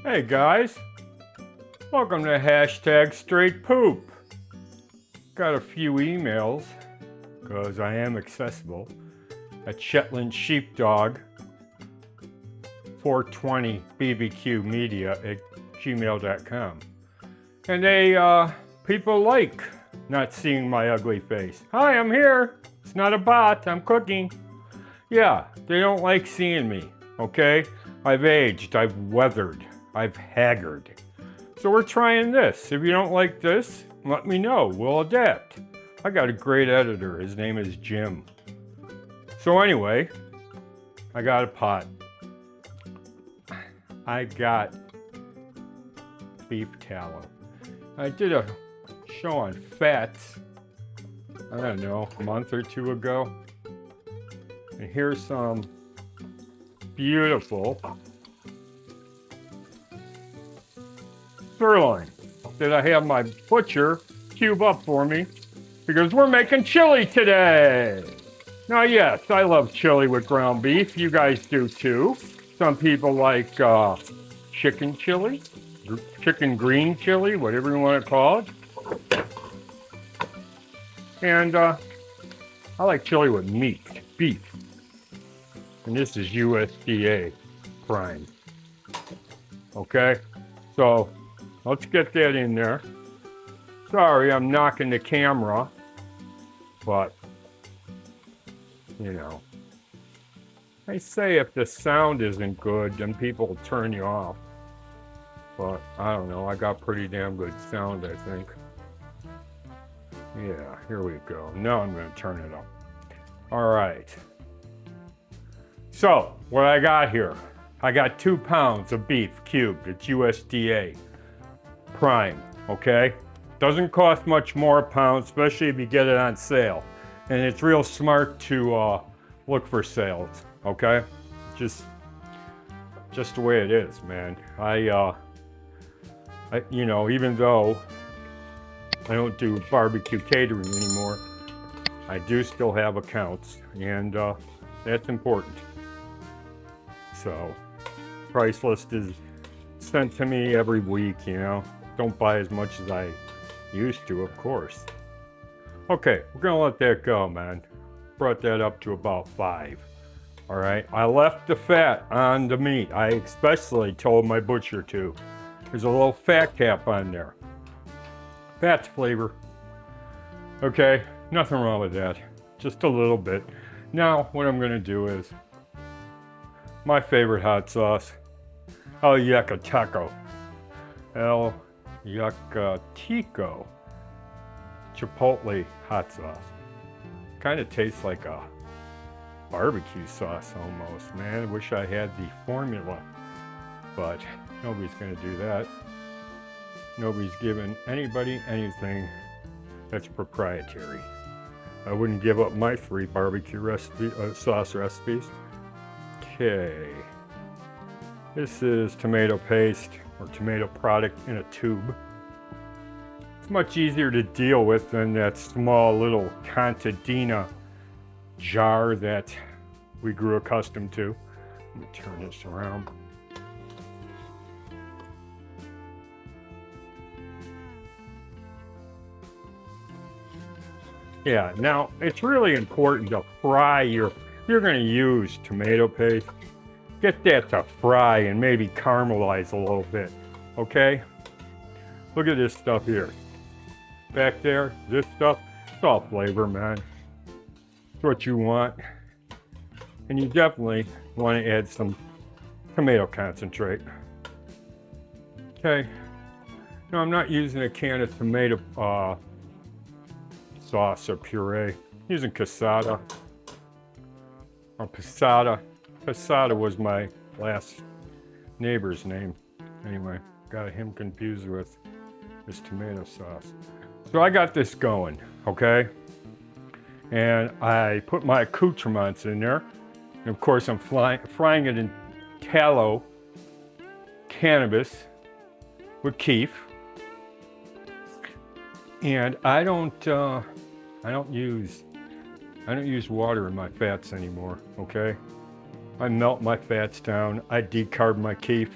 Hey guys, welcome to hashtag straight poop. Got a few emails, because I am accessible, at Shetland Sheepdog 420 BBQ Media at gmail.com. And people like not seeing my ugly face. Hi, I'm here. It's not a bot, I'm cooking. Yeah, they don't like seeing me, okay? I've aged, I've weathered, I've haggard. So we're trying this. If you don't like this, let me know, we'll adapt. I got a great editor, his name is Jim. So anyway, I got a pot. I got beef tallow. I did a show on fats, I don't know, a month or two ago. And here's some beautiful sirloin that I have my butcher cube up for me because we're making chili today. Now, yes, I love chili with ground beef. You guys do too. Some people like chicken chili, chicken green chili, whatever you want to call it. And I like chili with meat, beef. And this is USDA prime. Okay, so let's get that in there. Sorry, I'm knocking the camera, but you know, they say if the sound isn't good, then people will turn you off. But I don't know, I got pretty damn good sound, I think. Yeah, here we go. Now I'm going to turn it up. All right. So, what I got here, I got 2 pounds of beef cubed. It's USDA prime, okay? Doesn't cost much more a pound, especially if you get it on sale. And it's real smart to look for sales, okay? Just the way it is, man. I you know, even though I don't do barbecue catering anymore, I do still have accounts, and that's important. So, price list is sent to me every week, you know. Don't buy as much as I used to, of course. Okay, we're gonna let that go, man. Brought that up to about 5. All right, I left the fat on the meat. I especially told my butcher to. There's a little fat cap on there. Fat's flavor. Okay, nothing wrong with that. Just a little bit. Now, what I'm gonna do is my favorite hot sauce, El Yucateco. El Yucateco Chipotle hot sauce. Kind of tastes like a barbecue sauce almost, man. Wish I had the formula, but nobody's gonna do that. Nobody's giving anybody anything that's proprietary. I wouldn't give up my free barbecue recipe, sauce recipes. Okay. This is tomato paste or tomato product in a tube. It's much easier to deal with than that small little contadina jar that we grew accustomed to. Let me turn this around. Yeah, now it's really important to fry if you're going to use tomato paste, get that to fry and maybe caramelize a little bit, okay? Look at this stuff here. Back there, this stuff, it's all flavor, man. It's what you want. And you definitely want to add some tomato concentrate. Okay. No, I'm not using a can of tomato sauce or puree. I'm using Casada or Passata. Passata was my last neighbor's name. Anyway, got him confused with this tomato sauce. So I got this going, okay? And I put my accoutrements in there. And of course, I'm frying it in tallow cannabis with KIEF. And I don't use water in my fats anymore, okay? I melt my fats down, I decarb my KIEF,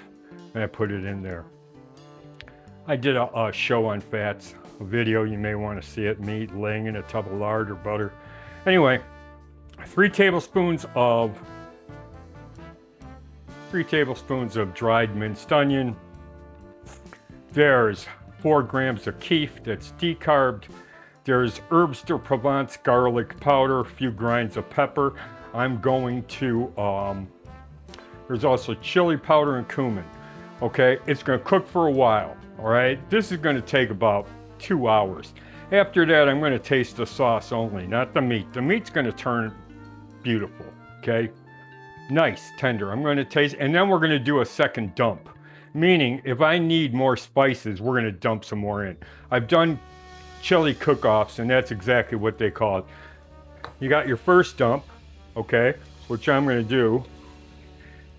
and I put it in there. I did a show on fats, a video, you may want to see it, me laying in a tub of lard or butter. Anyway, 3 tablespoons of dried minced onion. There's 4 grams of KIEF that's decarbed. There's herbes de Provence garlic powder, a few grinds of pepper. I'm going to, there's also chili powder and cumin. Okay, it's gonna cook for a while, all right? This is gonna take about 2 hours. After that, I'm gonna taste the sauce only, not the meat. The meat's gonna turn beautiful, okay? Nice, tender. I'm gonna taste, and then we're gonna do a second dump. Meaning, if I need more spices, we're gonna dump some more in. I've done chili cook-offs, and that's exactly what they call it. You got your first dump, okay, which I'm gonna do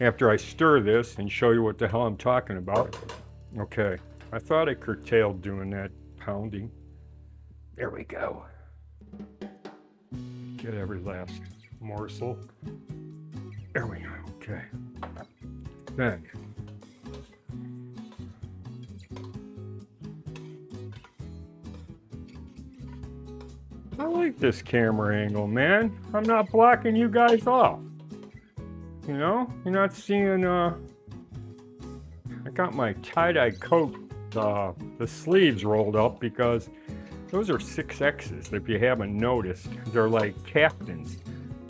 after I stir this and show you what the hell I'm talking about. Okay, I thought I curtailed doing that pounding. There we go. Get every last morsel. There we go, okay. Then, I like this camera angle, man. I'm not blocking you guys off. You know, you're not seeing, I got my tie-dye coat, the sleeves rolled up because those are 6X's, if you haven't noticed. They're like captains.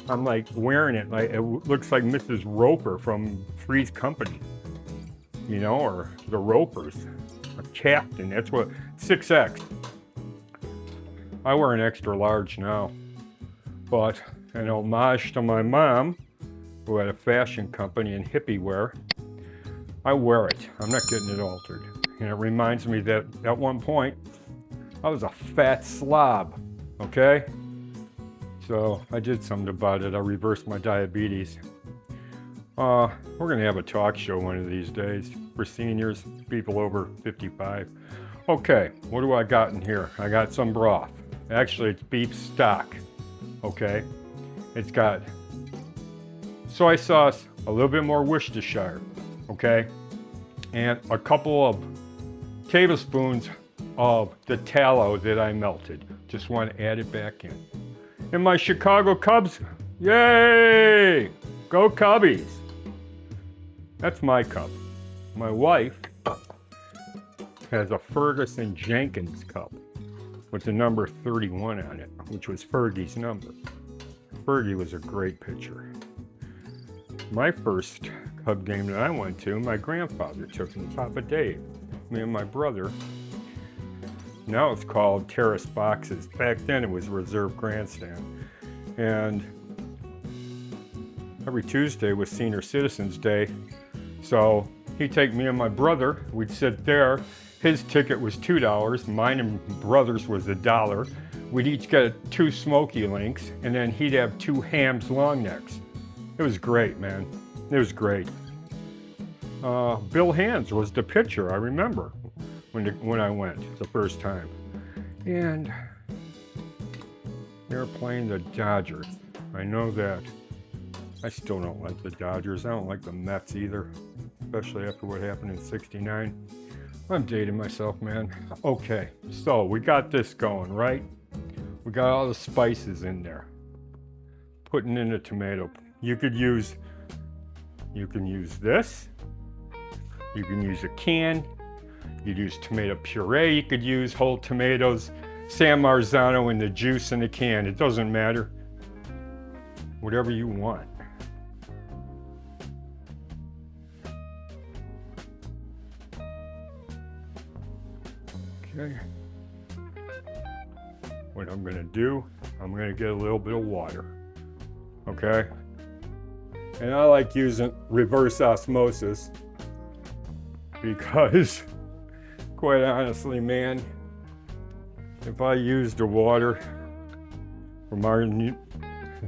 I'm like wearing it, like it looks like Mrs. Roper from Three's Company, you know, or the Ropers. A captain, that's what, 6X. I wear an extra large now, but an homage to my mom, who had a fashion company in hippie wear, I wear it. I'm not getting it altered. And it reminds me that at one point, I was a fat slob, okay? So I did something about it. I reversed my diabetes. We're gonna have a talk show one of these days for seniors, people over 55. Okay, what do I got in here? I got some broth. Actually, it's beef stock, okay? It's got soy sauce, a little bit more Worcestershire, okay? And a couple of tablespoons of the tallow that I melted. Just want to add it back in. And my Chicago Cubs, yay! Go Cubbies! That's my cup. My wife has a Ferguson Jenkins cup with the number 31 on it, which was Fergie's number. Fergie was a great pitcher. My first Cub game that I went to, my grandfather took me, Papa Dave, me and my brother. Now it's called Terrace Boxes. Back then it was Reserve Grandstand. And every Tuesday was Senior Citizens Day. So he'd take me and my brother, we'd sit there. His ticket was $2, mine and brother's was $1. We'd each get 2 smoky links, and then he'd have 2 Hams long necks. It was great, man. It was great. Bill Hands was the pitcher, I remember, when I went the first time. And they were playing the Dodgers. I know that. I still don't like the Dodgers. I don't like the Mets either, especially after what happened in '69. I'm dating myself, man. Okay, so we got this going, right? We got all the spices in there. Putting in a tomato. You can use this. You can use a can. You could use tomato puree. You could use whole tomatoes, San Marzano in the juice in the can. It doesn't matter. Whatever you want. Okay. What I'm gonna do, I'm gonna get a little bit of water. Okay? And I like using reverse osmosis because, quite honestly, man, if I used the water from our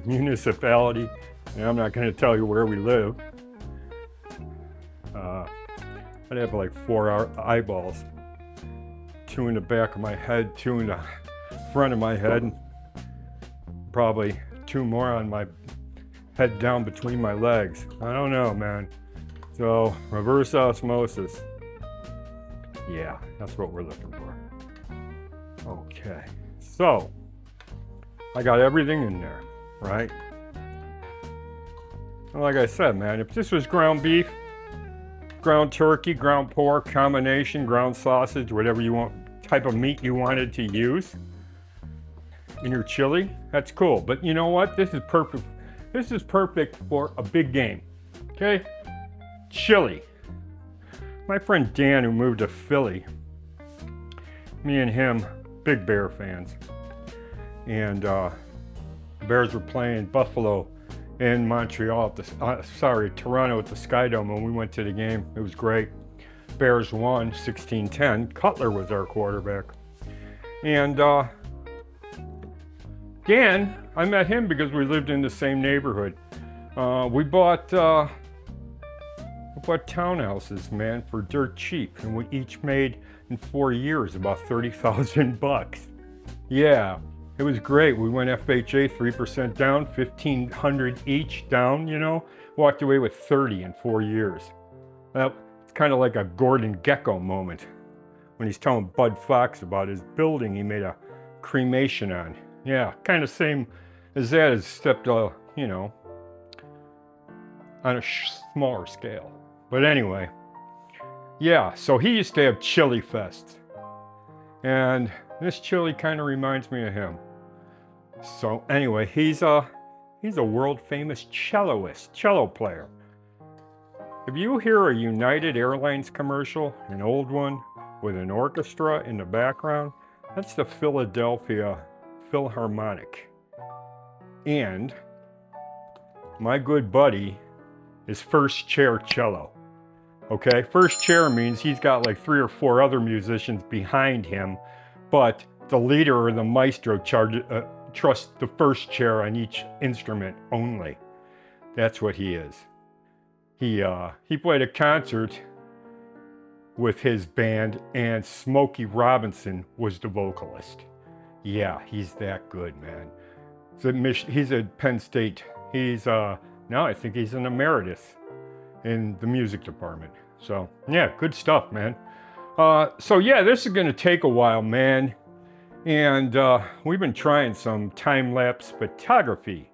municipality, and I'm not gonna tell you where we live, I'd have like 4 eyeballs. 2 in the back of my head, 2 in the front of my head, and probably 2 more on my head down between my legs. I don't know, man. So reverse osmosis. Yeah, that's what we're looking for. Okay, so I got everything in there, right? And like I said, man, if this was ground beef, ground turkey, ground pork, combination, ground sausage, whatever you want, type of meat you wanted to use in your chili, that's cool. But you know what? This is perfect. This is perfect for a big game, okay? Chili. My friend Dan, who moved to Philly, me and him, big Bear fans. And the Bears were playing Buffalo in Montreal, at the, Toronto at the Sky Dome, and we went to the game. It was great. Bears won 16-10. Cutler was our quarterback. And Dan, I met him because we lived in the same neighborhood. We bought townhouses, man, for dirt cheap, and we each made in 4 years about 30,000 bucks. Yeah, it was great. We went FHA 3% down, 1,500 each down, you know, walked away with 30 in 4 years. Well, it's kind of like a Gordon Gekko moment when he's telling Bud Fox about his building he made a cremation on. Yeah, kind of same as that, except, you know, on a smaller scale. But anyway, yeah, so he used to have chili fests. And this chili kind of reminds me of him. So anyway, he's a world famous cello player. If you hear a United Airlines commercial, an old one with an orchestra in the background, that's the Philadelphia Philharmonic. And my good buddy is first chair cello. Okay, first chair means he's got like 3 or 4 other musicians behind him, but the leader or the maestro trusts the first chair on each instrument only. That's what he is. He played a concert with his band, and Smokey Robinson was the vocalist. Yeah, he's that good, man. He's at Penn State. He's now I think he's an emeritus in the music department. So yeah, good stuff, man. So yeah, this is gonna take a while, man. And we've been trying some time-lapse photography.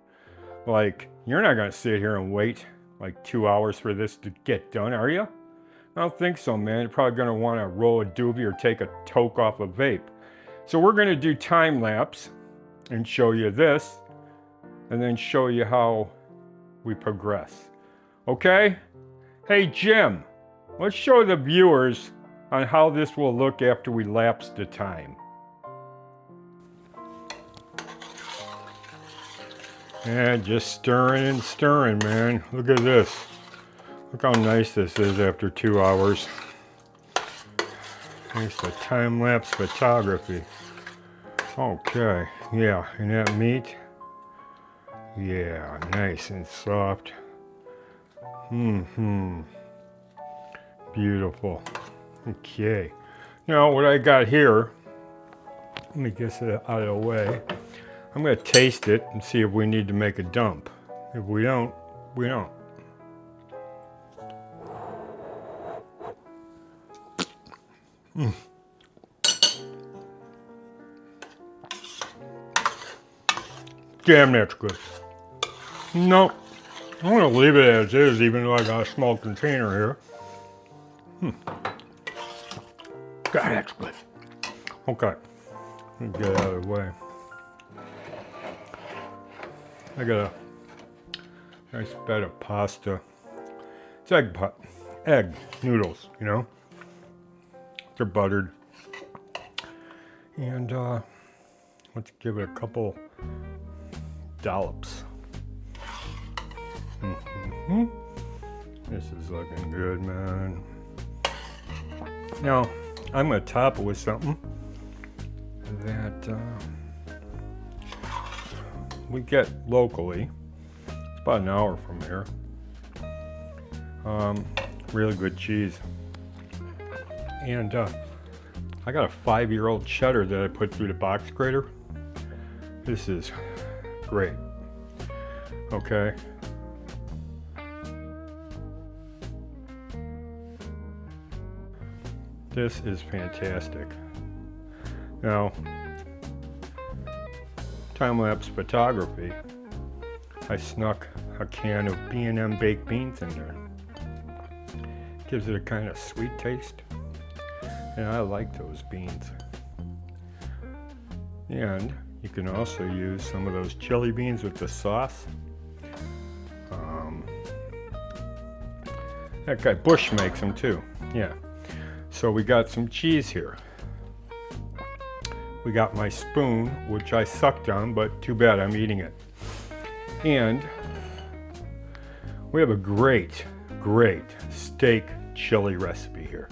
Like, you're not gonna sit here and wait like 2 hours for this to get done, are you? I don't think so, man. You're probably gonna wanna roll a doobie or take a toke off a vape. So we're gonna do time-lapse and show you this, and then show you how we progress. Okay? Hey, Jim, let's show the viewers on how this will look after we lapse the time. Yeah, just stirring and stirring, man. Look at this. Look how nice this is after 2 hours. Thanks to time-lapse photography. Okay, yeah, and that meat. Yeah, nice and soft. Beautiful. Okay. Now what I got here, let me get it out of the way. I'm going to taste it and see if we need to make a dump. If we don't, we don't. Damn, that's good. No, I'm going to leave it as is, even though I got a small container here. God, that's good. Okay, let me get it out of the way. I got a nice bed of pasta. It's egg noodles, you know. They're buttered. And let's give it a couple dollops. This is looking good, man. Now, I'm gonna top it with something that we get locally. It's about an hour from here. Really good cheese. And I got a 5-year-old cheddar that I put through the box grater. This is great. Okay. This is fantastic. Now, time-lapse photography, I snuck a can of B&M baked beans in there. Gives it a kind of sweet taste, and I like those beans. And you can also use some of those chili beans with the sauce. That guy Bush makes them too, yeah. So we got some cheese here. We got my spoon, which I sucked on, but too bad I'm eating it. And we have a great steak chili recipe here.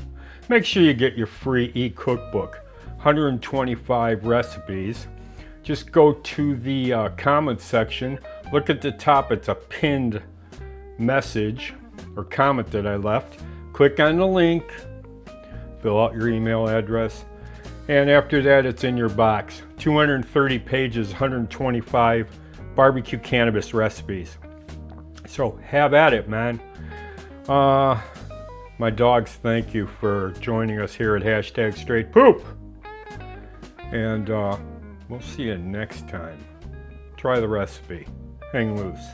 Make sure you get your free eCookbook, 125 recipes. Just go to the comments section, look at the top, it's a pinned message or comment that I left. Click on the link, fill out your email address, and after that it's in your box. 230 pages, 125 barbecue cannabis recipes. So have at it, man. My dogs thank you for joining us here at #StraightPoop. And we'll see you next time. Try the recipe. Hang loose.